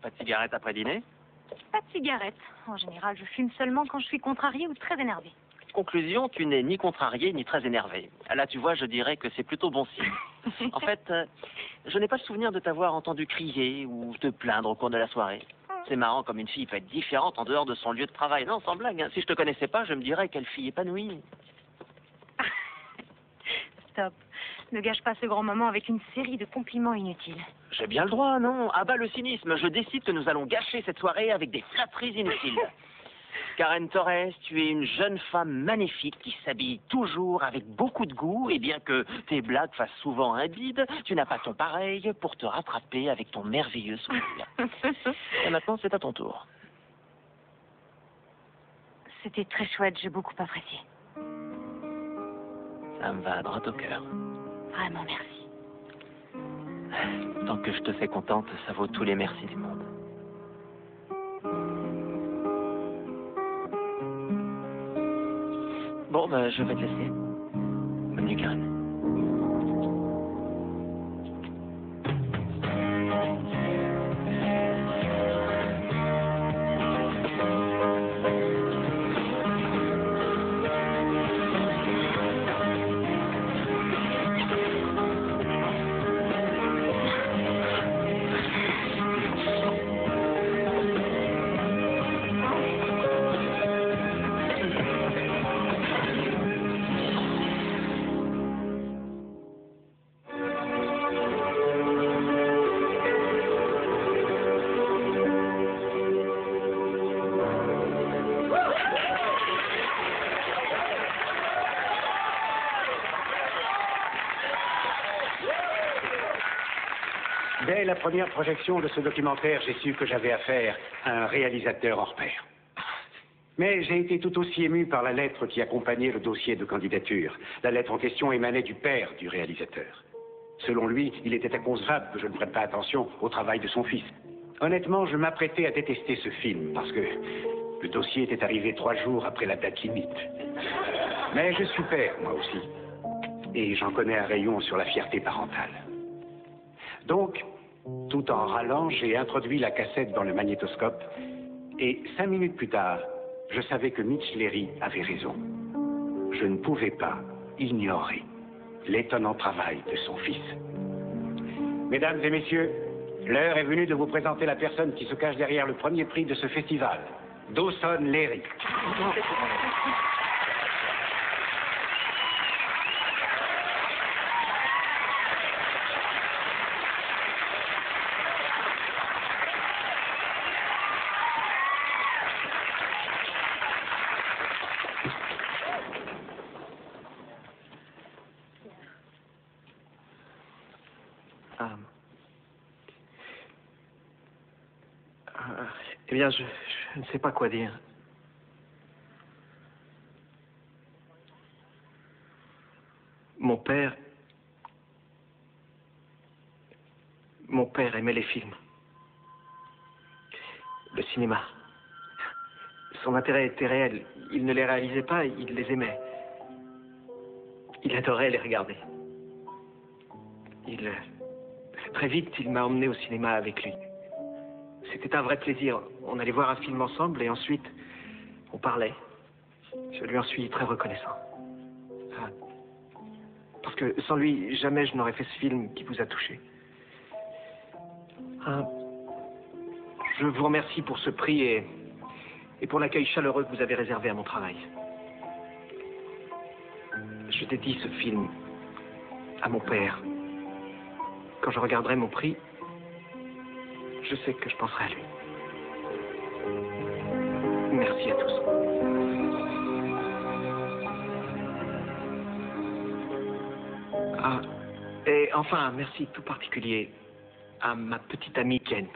Pas de cigarette après dîner? Pas de cigarette. En général, je fume seulement quand je suis contrariée ou très énervée. Conclusion, tu n'es ni contrarié ni très énervé. Là, tu vois, je dirais que c'est plutôt bon signe. En fait, je n'ai pas le souvenir de t'avoir entendu crier ou te plaindre au cours de la soirée. C'est marrant comme une fille peut être différente en dehors de son lieu de travail. Non, sans blague, hein. Si je te connaissais pas, je me dirais quelle fille épanouie. Stop. Ne gâche pas ce grand moment avec une série de compliments inutiles. J'ai bien le droit, non? À bas le cynisme. Je décide que nous allons gâcher cette soirée avec des flatteries inutiles. Karen Torres, tu es une jeune femme magnifique qui s'habille toujours avec beaucoup de goût, et bien que tes blagues fassent souvent un bide, tu n'as pas ton pareil pour te rattraper avec ton merveilleux sourire. Et maintenant, c'est à ton tour. C'était très chouette, j'ai beaucoup apprécié. Ça me va droit au cœur. Vraiment, merci. Tant que je te fais contente, ça vaut tous les merci du monde. Bon, bah, je vais te laisser. Bonne nuit, Karen. Dès la première projection de ce documentaire, j'ai su que j'avais affaire à un réalisateur hors pair. Mais j'ai été tout aussi ému par la lettre qui accompagnait le dossier de candidature. La lettre en question émanait du père du réalisateur. Selon lui, il était inconcevable que je ne prête pas attention au travail de son fils. Honnêtement, je m'apprêtais à détester ce film parce que le dossier était arrivé 3 jours après la date limite. Mais je suis père, moi aussi. Et j'en connais un rayon sur la fierté parentale. Donc, tout en râlant, j'ai introduit la cassette dans le magnétoscope et 5 minutes plus tard, je savais que Mitch Leary avait raison. Je ne pouvais pas ignorer l'étonnant travail de son fils. Mesdames et messieurs, l'heure est venue de vous présenter la personne qui se cache derrière le premier prix de ce festival, Dawson Leary. Eh bien, je ne sais pas quoi dire. Mon père aimait les films. Le cinéma. Son intérêt était réel. Il ne les réalisait pas, il les aimait. Il adorait les regarder. Très vite, il m'a emmené au cinéma avec lui. C'était un vrai plaisir. On allait voir un film ensemble et ensuite, on parlait. Je lui en suis très reconnaissant. Parce que sans lui, jamais je n'aurais fait ce film qui vous a touché. Je vous remercie pour ce prix et pour l'accueil chaleureux que vous avez réservé à mon travail. Je dédie ce film à mon père. Quand je regarderai mon prix, je sais que je penserai à lui. Merci à tous. Et enfin, un merci tout particulier à ma petite amie Ken.